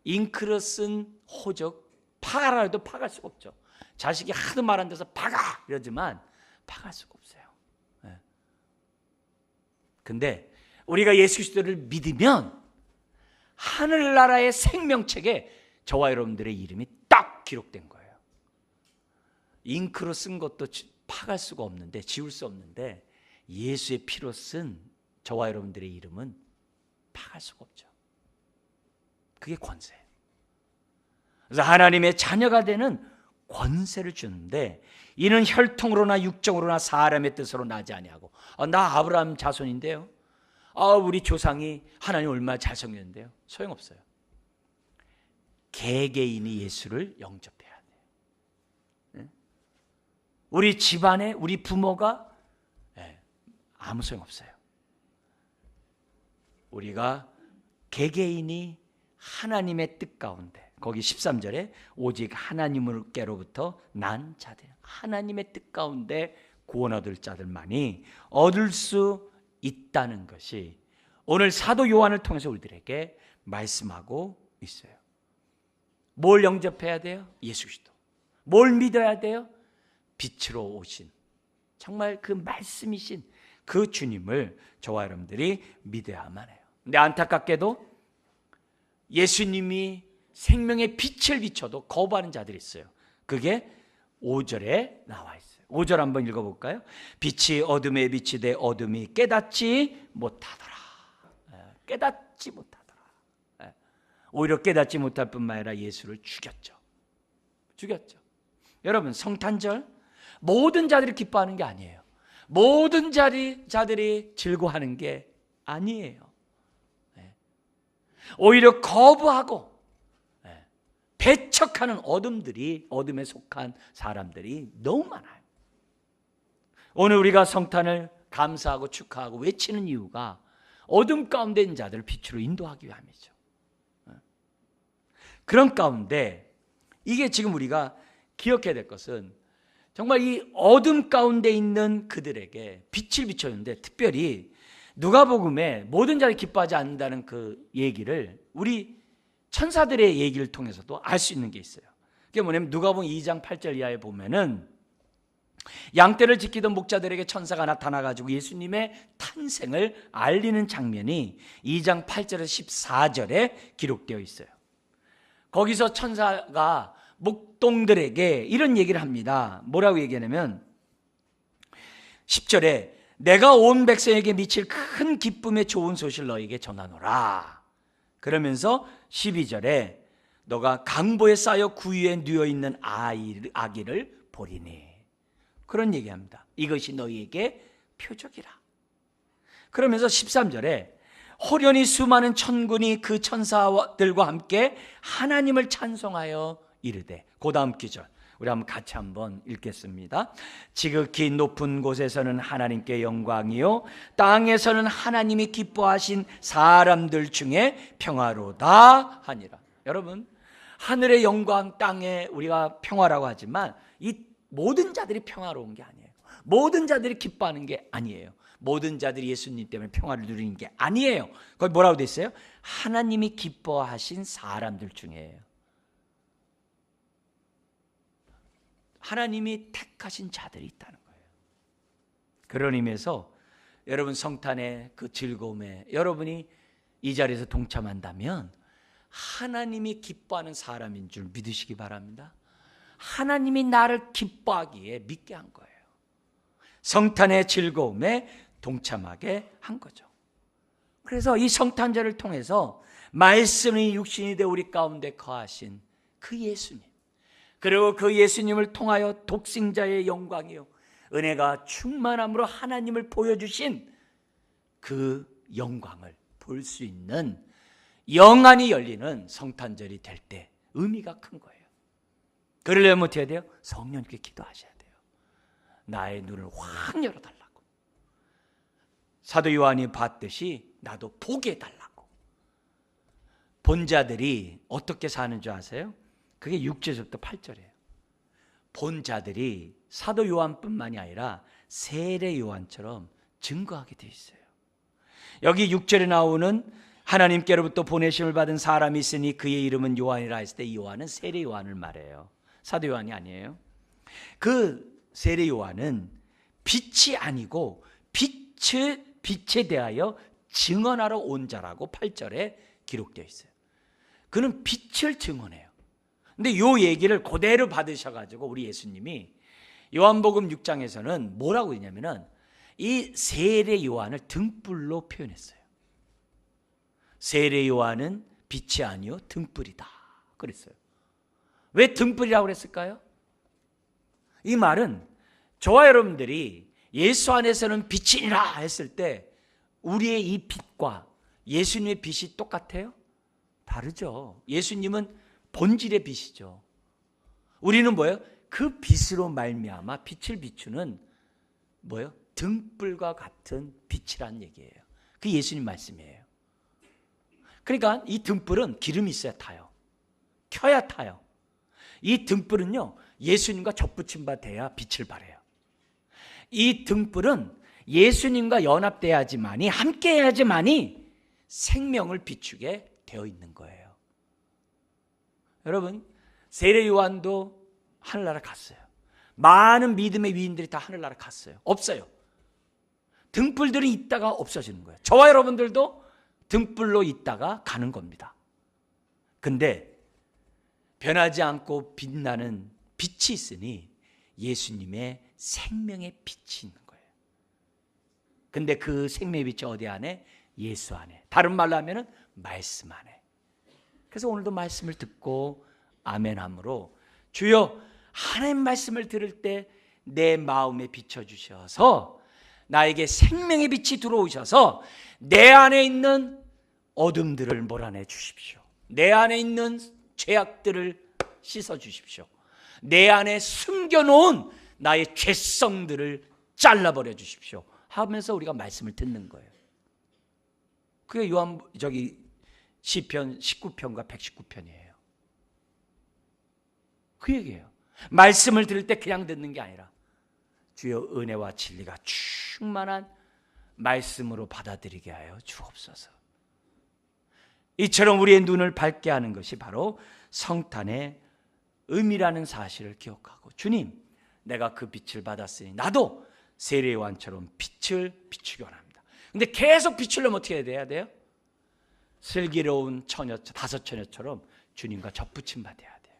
잉크로 쓴 호적 파가라 해도 파갈 수가 없죠. 자식이 하도 말 안 돼서 파가 이러지만 파갈 수가 없어요. 근데 우리가 예수 그리스도를 믿으면 하늘나라의 생명책에 저와 여러분들의 이름이 딱 기록된 거예요. 잉크로 쓴 것도 파갈 수가 없는데, 지울 수 없는데 예수의 피로 쓴 저와 여러분들의 이름은 파갈 수가 없죠. 그게 권세예요. 그래서 하나님의 자녀가 되는 권세를 주는데, 이는 혈통으로나 육정으로나 사람의 뜻으로 나지 아니하고, 나 아브라함 자손인데요, 우리 조상이 하나님 얼마나 잘생겼는데요, 소용없어요. 개개인이 예수를 영접해야 돼요. 우리 집안에 우리 부모가 아무 소용없어요. 우리가 개개인이 하나님의 뜻 가운데, 거기 13절에 오직 하나님께로부터 난 자들, 하나님의 뜻 가운데 구원 얻을 자들만이 얻을 수 있다는 것이 오늘 사도 요한을 통해서 우리들에게 말씀하고 있어요. 뭘 영접해야 돼요? 예수 그리스도. 뭘 믿어야 돼요? 빛으로 오신, 정말 그 말씀이신 그 주님을 저와 여러분들이 믿어야만 해요. 근데 안타깝게도 예수님이 생명의 빛을 비춰도 거부하는 자들이 있어요. 그게 5절에 나와 있어요. 5절 한번 읽어볼까요? 빛이 어둠에 비치되 어둠이 깨닫지 못하더라. 깨닫지 못하더라. 오히려 깨닫지 못할 뿐만 아니라 예수를 죽였죠. 여러분, 성탄절 모든 자들이 기뻐하는 게 아니에요. 모든 자들이 즐거워하는 게 아니에요. 오히려 거부하고 배척하는 어둠에 속한 사람들이 너무 많아요. 오늘 우리가 성탄을 감사하고 축하하고 외치는 이유가 어둠 가운데 있는 자들을 빛으로 인도하기 위함이죠. 그런 가운데 이게 지금 우리가 기억해야 될 것은 정말 이 어둠 가운데 있는 그들에게 빛을 비춰주는데, 특별히 누가복음에 모든 자들이 기뻐하지 않는다는 그 얘기를 우리 천사들의 얘기를 통해서도 알 수 있는 게 있어요. 그게 뭐냐면 누가복음 2장 8절 이하에 보면은 양떼를 지키던 목자들에게 천사가 나타나가지고 예수님의 탄생을 알리는 장면이 2장 8절에서 14절에 기록되어 있어요. 거기서 천사가 목동들에게 이런 얘기를 합니다. 뭐라고 얘기하냐면 10절에 내가 온 백성에게 미칠 큰 기쁨의 좋은 소식을 너에게 전하노라. 그러면서 12절에 너가 강보에 쌓여 구유에 누워있는 아기를 보리니. 그런 얘기합니다. 이것이 너희에게 표적이라. 그러면서 13절에 호련히 수많은 천군이 그 천사들과 함께 하나님을 찬송하여 이르되, 그 다음 구절 우리 같이 한번 읽겠습니다. 지극히 높은 곳에서는 하나님께 영광이요 땅에서는 하나님이 기뻐하신 사람들 중에 평화로다 하니라. 여러분, 하늘의 영광, 땅에 우리가 평화라고 하지만 이 모든 자들이 평화로운 게 아니에요. 모든 자들이 기뻐하는 게 아니에요. 모든 자들이 예수님 때문에 평화를 누리는 게 아니에요. 거기 뭐라고 돼 있어요? 하나님이 기뻐하신 사람들 중에요. 하나님이 택하신 자들이 있다는 거예요. 그런 의미에서 여러분 성탄의 그 즐거움에 여러분이 이 자리에서 동참한다면 하나님이 기뻐하는 사람인 줄 믿으시기 바랍니다. 하나님이 나를 기뻐하기에 믿게 한 거예요. 성탄의 즐거움에 동참하게 한 거죠. 그래서 이 성탄절을 통해서 말씀이 육신이 되어 우리 가운데 거하신 그 예수님, 그리고 그 예수님을 통하여 독생자의 영광이요 은혜가 충만함으로 하나님을 보여주신 그 영광을 볼 수 있는 영안이 열리는 성탄절이 될 때 의미가 큰 거예요. 그러려면 어떻게 해야 돼요? 성령님께 기도하셔야 돼요. 나의 눈을 확 열어달라고. 사도 요한이 봤듯이 나도 보게 해달라고. 본 자들이 어떻게 사는 줄 아세요? 그게 6절부터 8절이에요. 본 자들이 사도 요한뿐만이 아니라 세례 요한처럼 증거하게 되어 있어요. 여기 6절에 나오는 하나님께로부터 보내심을 받은 사람이 있으니 그의 이름은 요한이라 했을 때 이 요한은 세례 요한을 말해요. 사도 요한이 아니에요. 그 세례 요한은 빛이 아니고 빛에 대하여 증언하러 온 자라고 8절에 기록되어 있어요. 그는 빛을 증언해요. 근데 이 얘기를 그대로 받으셔가지고 우리 예수님이 요한복음 6장에서는 뭐라고 했냐면은 이 세례 요한을 등불로 표현했어요. 세례 요한은 빛이 아니요 등불이다 그랬어요. 왜 등불이라고 그랬을까요? 이 말은 저와 여러분들이 예수 안에서는 빛이니라 했을 때 우리의 이 빛과 예수님의 빛이 똑같아요? 다르죠. 예수님은 본질의 빛이죠. 우리는 뭐예요? 그 빛으로 말미암아 빛을 비추는 뭐예요? 등불과 같은 빛이란 얘기예요. 그 예수님 말씀이에요. 그러니까 이 등불은 기름이 있어야 타요. 켜야 타요. 이 등불은요 예수님과 접붙임 바 돼야 빛을 발해요. 이 등불은 예수님과 연합돼야지만이, 함께 해야지만이 생명을 비추게 되어 있는 거예요. 여러분, 세례 요한도 하늘나라 갔어요. 많은 믿음의 위인들이 다 하늘나라 갔어요. 없어요. 등불들이 있다가 없어지는 거예요. 저와 여러분들도 등불로 있다가 가는 겁니다. 근데 변하지 않고 빛나는 빛이 있으니 예수님의 생명의 빛이 있는 거예요. 근데 그 생명의 빛이 어디 안에? 예수 안에. 다른 말로 하면은 말씀 안에. 그래서 오늘도 말씀을 듣고 아멘함으로 주여 하나님 말씀을 들을 때 내 마음에 비춰주셔서 나에게 생명의 빛이 들어오셔서 내 안에 있는 어둠들을 몰아내 주십시오. 내 안에 있는 죄악들을 씻어 주십시오. 내 안에 숨겨놓은 나의 죄성들을 잘라버려 주십시오 하면서 우리가 말씀을 듣는 거예요. 그게 시편 19편과 119편이에요. 그 얘기예요. 말씀을 들을 때 그냥 듣는 게 아니라 주여 은혜와 진리가 충만한 말씀으로 받아들이게 하여 주옵소서. 이처럼 우리의 눈을 밝게 하는 것이 바로 성탄의 의미라는 사실을 기억하고, 주님, 내가 그 빛을 받았으니 나도 세례요한처럼 빛을 비추기 원합니다. 근데 계속 비추려면 어떻게 해야 돼요? 슬기로운 다섯 처녀처럼 주님과 접붙임 받아야 돼요.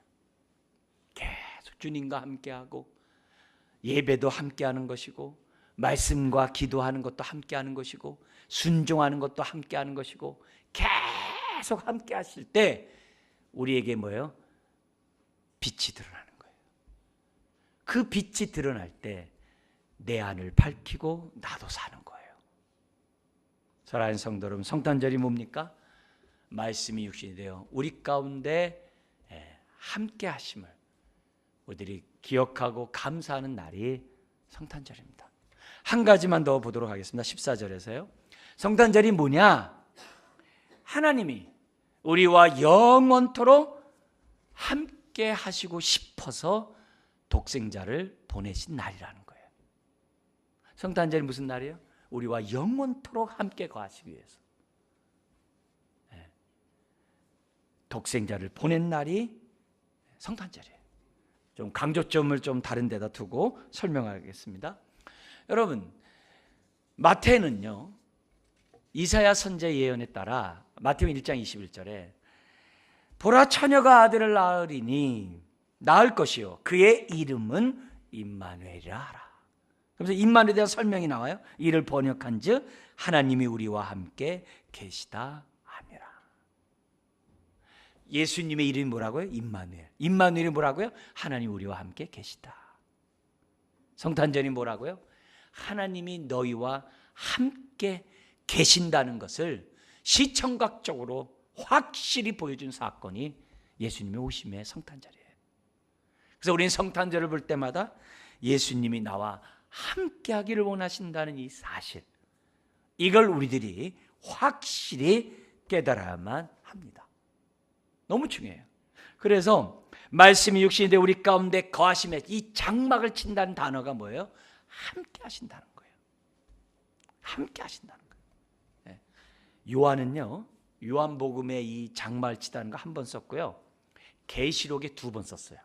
계속 주님과 함께하고, 예배도 함께하는 것이고, 말씀과 기도하는 것도 함께하는 것이고, 순종하는 것도 함께하는 것이고, 계속 함께하실 때 우리에게 뭐예요? 빛이 드러나는 거예요. 그 빛이 드러날 때 내 안을 밝히고 나도 사는 거예요. 사랑하는 성도 여러분, 성탄절이 뭡니까? 말씀이 육신이 되어 우리 가운데 함께 하심을 우리들이 기억하고 감사하는 날이 성탄절입니다. 한 가지만 더 보도록 하겠습니다. 14절에서요. 성탄절이 뭐냐? 하나님이 우리와 영원토록 함께 하시고 싶어서 독생자를 보내신 날이라는 거예요. 성탄절이 무슨 날이에요? 우리와 영원토록 함께 거하시기 위해서 독생자를 보낸 날이 성탄절이에요. 좀 강조점을 좀 다른 데다 두고 설명하겠습니다. 여러분, 마태는요, 이사야 선지자 예언에 따라 마태복음 1장 21절에 보라, 처녀가 아들을 낳을 것이요 그의 이름은 임마누엘이라 하라. 그래서 임마누엘에 대한 설명이 나와요. 이를 번역한즉 하나님이 우리와 함께 계시다 함이라. 예수님의 이름이 뭐라고요? 임마누엘. 임마누엘이 뭐라고요? 하나님 우리와 함께 계시다. 성탄절이 뭐라고요? 하나님이 너희와 함께 계신다는 것을 시청각적으로 확실히 보여준 사건이 예수님의 오심의 성탄절이에요. 그래서 우리는 성탄절을 볼 때마다 예수님이 나와 함께 하기를 원하신다는 이 사실, 이걸 우리들이 확실히 깨달아야만 합니다. 너무 중요해요. 그래서 말씀이 육신이 되어 우리 가운데 거하심에 이 장막을 친다는 단어가 뭐예요? 함께 하신다는 거예요. 함께 하신다는 거예요. 요한은요, 요한복음에 이 장막을 치다는 거 한 번 썼고요, 계시록에 2번 썼어요.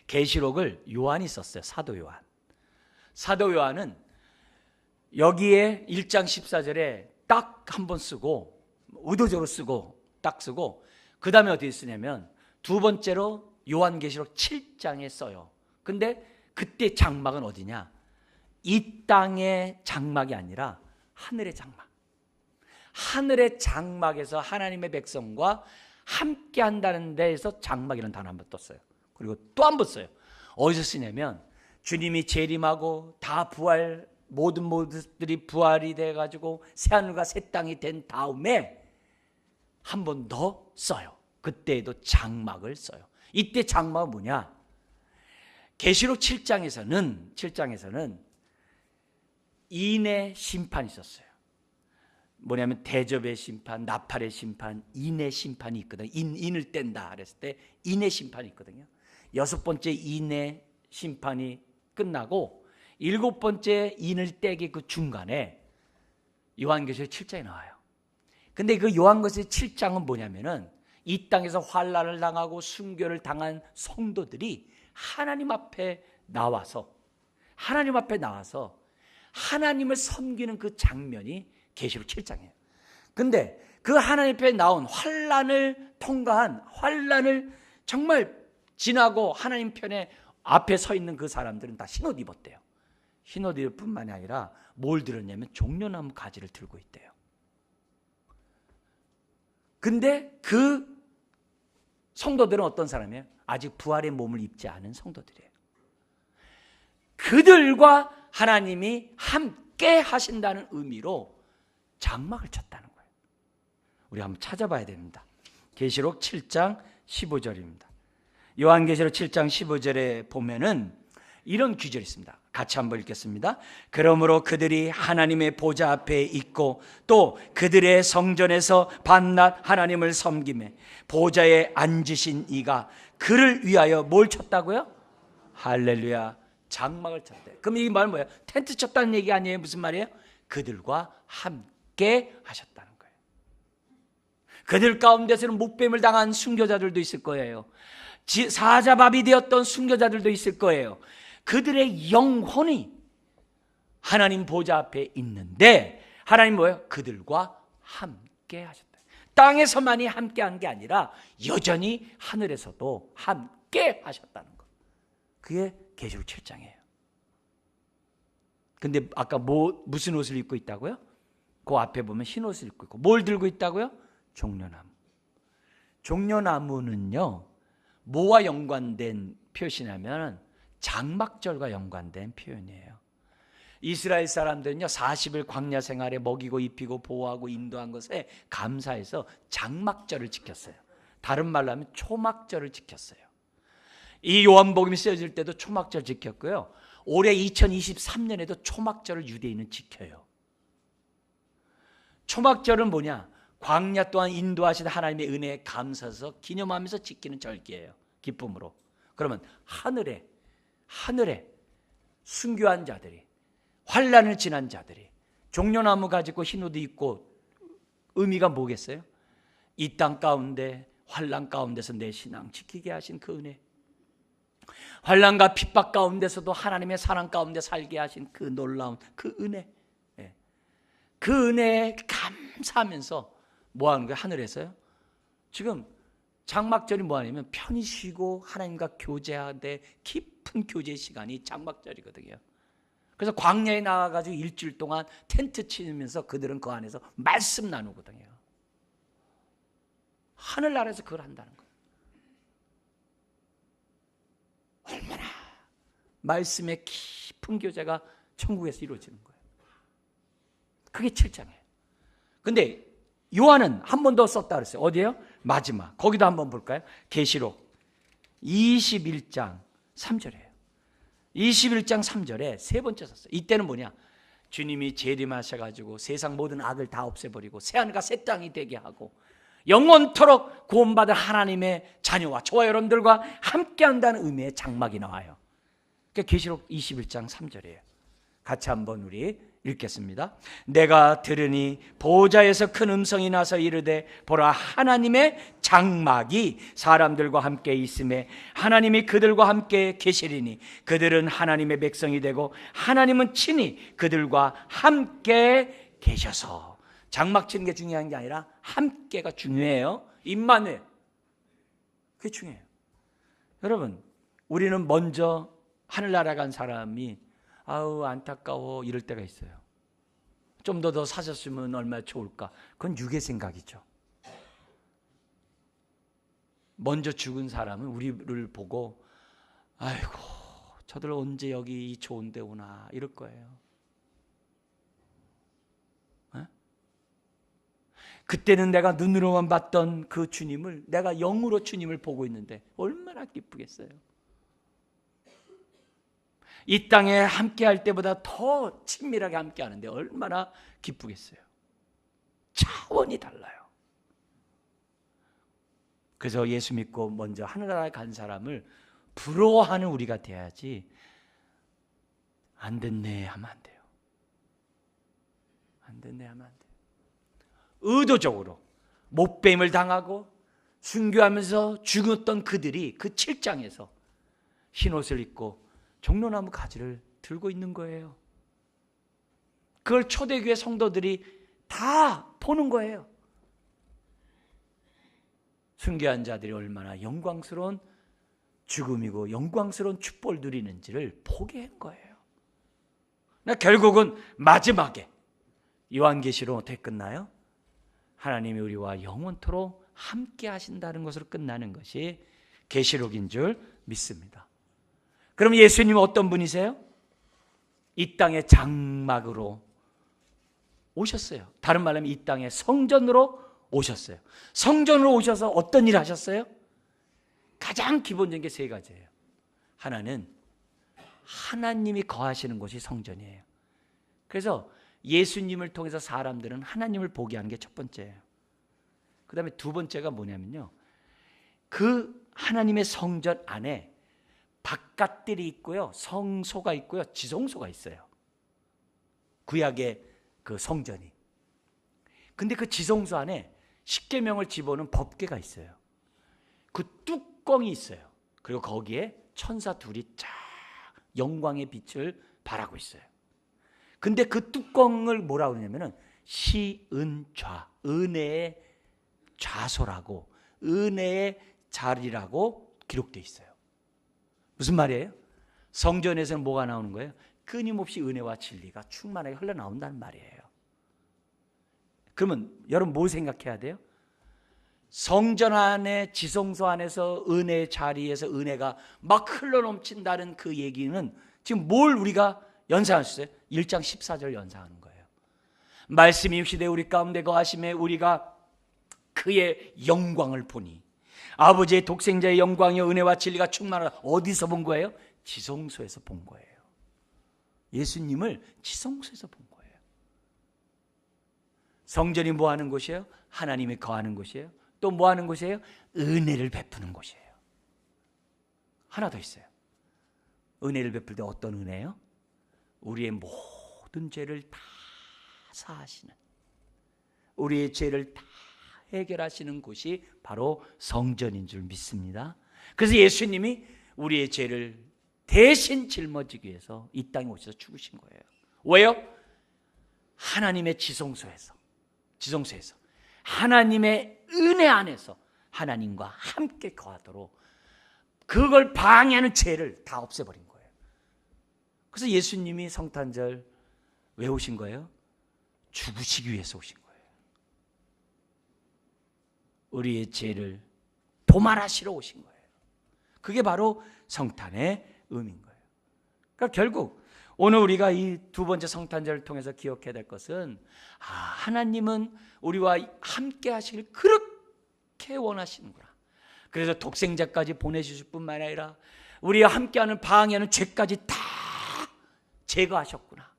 계시록을 요한이 썼어요. 사도 요한. 사도 요한은 여기에 1장 14절에 딱 한 번 쓰고, 의도적으로 쓰고 딱 쓰고, 그 다음에 어디에 쓰냐면 두 번째로 요한계시록 7장에 써요. 근데 그때 장막은 어디냐? 이 땅의 장막이 아니라 하늘의 장막. 하늘의 장막에서 하나님의 백성과 함께 한다는 데에서 장막이라는 단어 한 번 떴어요. 그리고 또 한 번 써요. 어디서 쓰냐면 주님이 재림하고 다 모든 모습들이 부활이 돼가지고 새하늘과 새 땅이 된 다음에 한 번 더 써요. 그때에도 장막을 써요. 이때 장막은 뭐냐? 계시록 7장에서는 인의 심판이 있었어요. 뭐냐면 대접의 심판, 나팔의 심판, 인의 심판이 있거든요. 인을 뗀다 그랬을 때 인의 심판이 있거든요. 6번째 인의 심판이 끝나고 7번째 인을 떼기 그 중간에 요한계시록 7장이 나와요. 근데 그 요한계시록 7장은 뭐냐면은 이 땅에서 환난을 당하고 순교를 당한 성도들이 하나님 앞에 나와서 하나님을 섬기는 그 장면이 계시록 7장이에요. 근데 그 하나님 앞에 나온 환난을 정말 지나고 하나님 편에 앞에 서 있는 그 사람들은 다 흰옷 입었대요. 흰옷 입을 뿐만이 아니라 뭘 들었냐면 종려나무 가지를 들고 있대요. 근데 그 성도들은 어떤 사람이에요? 아직 부활의 몸을 입지 않은 성도들이에요. 그들과 하나님이 함께 하신다는 의미로 장막을 쳤다는 거예요. 우리 한번 찾아봐야 됩니다. 계시록 7장 15절입니다. 요한계시록 7장 15절에 보면은 이런 구절이 있습니다. 같이 한번 읽겠습니다. 그러므로 그들이 하나님의 보좌 앞에 있고 또 그들의 성전에서 밤낮 하나님을 섬기매 보좌에 앉으신 이가 그를 위하여 뭘 쳤다고요? 할렐루야, 장막을 쳤대. 그럼 이 말 뭐예요? 텐트 쳤다는 얘기 아니에요? 무슨 말이에요? 그들과 함께 하셨다는 거예요. 그들 가운데서는 목뱀을 당한 순교자들도 있을 거예요. 사자밥이 되었던 순교자들도 있을 거예요. 그들의 영혼이 하나님 보좌 앞에 있는데 하나님 뭐예요? 그들과 함께 하셨다. 땅에서만이 함께 한 게 아니라 여전히 하늘에서도 함께 하셨다는 것. 그게 계시록 7장이에요. 근데 아까 무슨 옷을 입고 있다고요? 그 앞에 보면 흰 옷을 입고 있고 뭘 들고 있다고요? 종려나무. 종려나무는요 뭐와 연관된 표시냐면 장막절과 연관된 표현이에요. 이스라엘 사람들은요 40일 광야 생활에 먹이고 입히고 보호하고 인도한 것에 감사해서 장막절을 지켰어요. 다른 말로 하면 초막절을 지켰어요. 이 요한복음이 쓰여질 때도 초막절 지켰고요. 올해 2023년에도 초막절을 유대인은 지켜요. 초막절은 뭐냐? 광야 동안 인도하신 하나님의 은혜에 감사해서 기념하면서 지키는 절기예요. 기쁨으로. 그러면 하늘에 순교한 자들이, 환난을 지난 자들이 종려나무 가지고 흰 옷 입고 의미가 뭐겠어요? 이 땅 가운데 환난 가운데서 내 신앙 지키게 하신 그 은혜, 환난과 핍박 가운데서도 하나님의 사랑 가운데 살게 하신 그 놀라운 그 은혜, 그 은혜에 감사하면서 뭐 하는 거예요? 하늘에서요? 지금 장막절이 뭐 하냐면 편히 쉬고 하나님과 교제하되 깊은 교제 시간이 장막절이거든요. 그래서 광야에 나가가지고 일주일 동안 텐트 치면서 그들은 그 안에서 말씀 나누거든요. 하늘나라에서 그걸 한다는 거예요. 얼마나 말씀의 깊은 교제가 천국에서 이루어지는 거예요. 그게 7장이에요. 근데 요한은 한 번 더 썼다 그랬어요. 어디예요? 마지막. 거기도 한번 볼까요? 계시록 21장 3절이에요. 21장 3절에 세 번째 썼어요. 이때는 뭐냐? 주님이 재림하셔가지고 세상 모든 악을 다 없애버리고 새하늘과 새 땅이 되게 하고 영원토록 구원받은 하나님의 자녀와 저와 여러분들과 함께한다는 의미의 장막이 나와요. 그게 계시록 21장 3절이에요. 같이 한번 우리 읽겠습니다. 내가 들으니 보좌에서 큰 음성이 나서 이르되 보라 하나님의 장막이 사람들과 함께 있음에 하나님이 그들과 함께 계시리니 그들은 하나님의 백성이 되고 하나님은 친히 그들과 함께 계셔서. 장막 치는 게 중요한 게 아니라 함께가 중요해요. 임마누엘, 그게 중요해요. 여러분, 우리는 먼저 하늘나라 간 사람이 아우 안타까워 이럴 때가 있어요. 좀 더 사셨으면 얼마나 좋을까. 그건 육의 생각이죠. 먼저 죽은 사람은 우리를 보고 아이고 저들 언제 여기 좋은 데 오나 이럴 거예요. 그때는 내가 눈으로만 봤던 그 주님을 내가 영으로 주님을 보고 있는데 얼마나 기쁘겠어요. 이 땅에 함께할 때보다 더 친밀하게 함께하는데 얼마나 기쁘겠어요. 차원이 달라요. 그래서 예수 믿고 먼저 하늘나라에 간 사람을 부러워하는 우리가 돼야지 안 됐네 하면 안 돼요. 안 됐네 하면 안 돼요. 의도적으로 못뱀을 당하고 순교하면서 죽었던 그들이 그 7장에서 흰옷을 입고 종려나무 가지를 들고 있는 거예요. 그걸 초대교회 성도들이 다 보는 거예요. 순교한 자들이 얼마나 영광스러운 죽음이고 영광스러운 축복을 누리는지를 보게 한 거예요. 결국은 마지막에 요한계시로 어떻게 끝나요? 하나님이 우리와 영원토록 함께 하신다는 것으로 끝나는 것이 계시록인 줄 믿습니다. 그럼 예수님은 어떤 분이세요? 이 땅의 장막으로 오셨어요. 다른 말로 하면 이 땅의 성전으로 오셨어요. 성전으로 오셔서 어떤 일을 하셨어요? 가장 기본적인 게 세 가지예요. 하나는 하나님이 거하시는 곳이 성전이에요. 그래서 예수님을 통해서 사람들은 하나님을 보게 하는 게 첫 번째예요. 그 다음에 두 번째가 뭐냐면요, 그 하나님의 성전 안에 바깥들이 있고요, 성소가 있고요, 지성소가 있어요. 구약의 그 성전이. 근데 그 지성소 안에 십계명을 집어넣은 법궤가 있어요. 그 뚜껑이 있어요. 그리고 거기에 천사 둘이 쫙 영광의 빛을 발하고 있어요. 근데 그 뚜껑을 뭐라고 그러냐면은 시은좌, 은혜의 좌소라고, 은혜의 자리라고 기록되어 있어요. 무슨 말이에요? 성전에서는 뭐가 나오는 거예요? 끊임없이 은혜와 진리가 충만하게 흘러나온다는 말이에요. 그러면 여러분 뭘 생각해야 돼요? 성전 안에, 지성소 안에서 은혜의 자리에서 은혜가 막 흘러넘친다는 그 얘기는 지금 뭘 우리가 연상할 수 있어요? 1장 14절 연상하는 거예요. 말씀이 육시되 우리 가운데 거하심에 우리가 그의 영광을 보니, 아버지의 독생자의 영광이 은혜와 진리가 충만하다. 어디서 본 거예요? 지성소에서 본 거예요. 예수님을 지성소에서 본 거예요. 성전이 뭐 하는 곳이에요? 하나님이 거하는 곳이에요. 또 뭐 하는 곳이에요? 은혜를 베푸는 곳이에요. 하나 더 있어요. 은혜를 베풀 때 어떤 은혜요? 우리의 모든 죄를 다 사하시는, 우리의 죄를 다 해결하시는 곳이 바로 성전인 줄 믿습니다. 그래서 예수님이 우리의 죄를 대신 짊어지기 위해서 이 땅에 오셔서 죽으신 거예요. 왜요? 하나님의 지성소에서 하나님의 은혜 안에서 하나님과 함께 거하도록 그걸 방해하는 죄를 다 없애버린 거예요. 그래서 예수님이 성탄절 왜 오신 거예요? 죽으시기 위해서 오신 거예요. 우리의 죄를 도말하시러 오신 거예요. 그게 바로 성탄의 의미인 거예요. 그러니까 결국 오늘 우리가 이 두 번째 성탄절을 통해서 기억해야 될 것은, 하나님은 우리와 함께 하시길 그렇게 원하시는구나. 그래서 독생자까지 보내주실 뿐만 아니라 우리와 함께하는 방해하는 죄까지 다 제거하셨구나.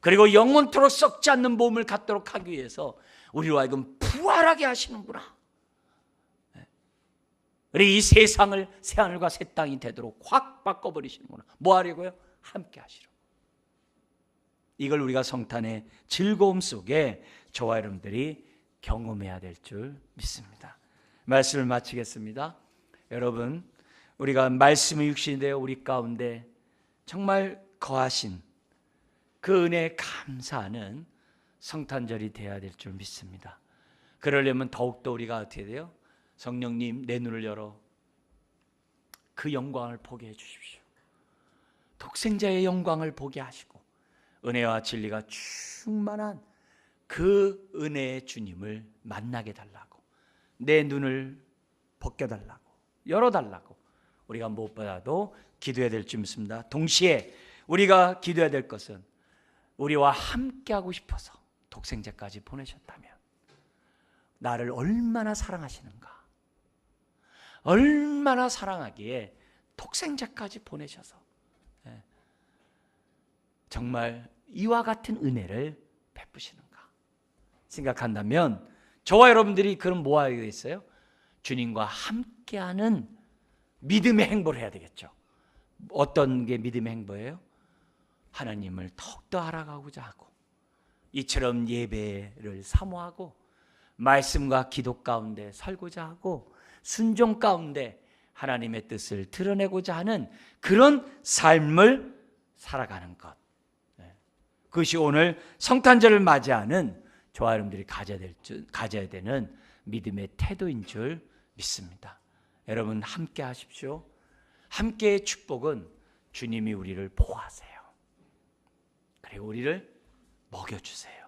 그리고 영원토록 썩지 않는 몸을 갖도록 하기 위해서 우리로 하여금 부활하게 하시는구나. 우리 이 세상을 새하늘과 새 땅이 되도록 확 바꿔버리시는구나. 뭐 하려고요? 함께 하시려. 이걸 우리가 성탄의 즐거움 속에 저와 여러분들이 경험해야 될 줄 믿습니다. 말씀을 마치겠습니다. 여러분, 우리가 말씀의 육신이 되어 우리 가운데 정말 거하신 그 은혜에 감사하는 성탄절이 되어야 될 줄 믿습니다. 그러려면 더욱더 우리가 어떻게 돼요? 성령님, 내 눈을 열어 그 영광을 보게 해주십시오. 독생자의 영광을 보게 하시고 은혜와 진리가 충만한 그 은혜의 주님을 만나게 달라고, 내 눈을 벗겨달라고, 열어달라고 우리가 무엇보다도 기도해야 될 줄 믿습니다. 동시에 우리가 기도해야 될 것은 우리와 함께하고 싶어서 독생자까지 보내셨다면 나를 얼마나 사랑하시는가, 얼마나 사랑하기에 독생자까지 보내셔서 정말 이와 같은 은혜를 베푸시는가 생각한다면 저와 여러분들이 그럼 뭐 하게 있어요? 주님과 함께하는 믿음의 행보를 해야 되겠죠. 어떤 게 믿음의 행보예요? 하나님을 더욱더 알아가고자 하고, 이처럼 예배를 사모하고 말씀과 기도 가운데 살고자 하고 순종 가운데 하나님의 뜻을 드러내고자 하는 그런 삶을 살아가는 것, 그것이 오늘 성탄절을 맞이하는 저와 여러분들이 가져야 되는 믿음의 태도인 줄 믿습니다. 여러분 함께 하십시오. 함께의 축복은 주님이 우리를 보호하세요. 그리고 우리를 먹여주세요.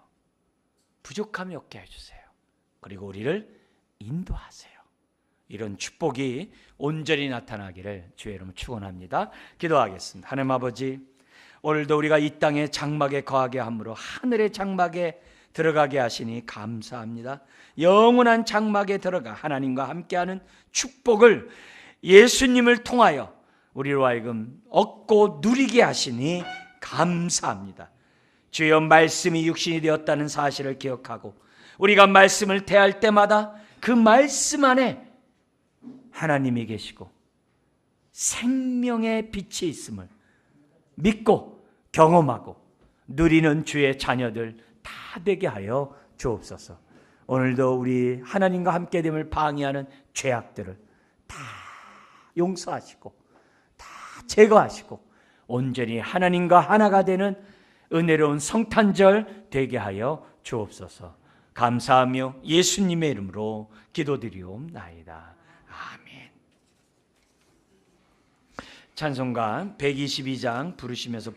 부족함이 없게 해주세요. 그리고 우리를 인도하세요. 이런 축복이 온전히 나타나기를 주의 이름으로 축원합니다. 기도하겠습니다. 하나님 아버지, 오늘도 우리가 이 땅의 장막에 거하게 함으로 하늘의 장막에 들어가게 하시니 감사합니다. 영원한 장막에 들어가 하나님과 함께하는 축복을 예수님을 통하여 우리로 하여금 얻고 누리게 하시니 감사합니다. 주여, 말씀이 육신이 되었다는 사실을 기억하고 우리가 말씀을 대할 때마다 그 말씀 안에 하나님이 계시고 생명의 빛이 있음을 믿고 경험하고 누리는 주의 자녀들 다 되게 하여 주옵소서. 오늘도 우리 하나님과 함께됨을 방해하는 죄악들을 다 용서하시고 다 제거하시고 온전히 하나님과 하나가 되는 은혜로운 성탄절 되게 하여 주옵소서. 감사하며 예수님의 이름으로 기도드리옵나이다. 아멘. 찬송가 122장 부르시면서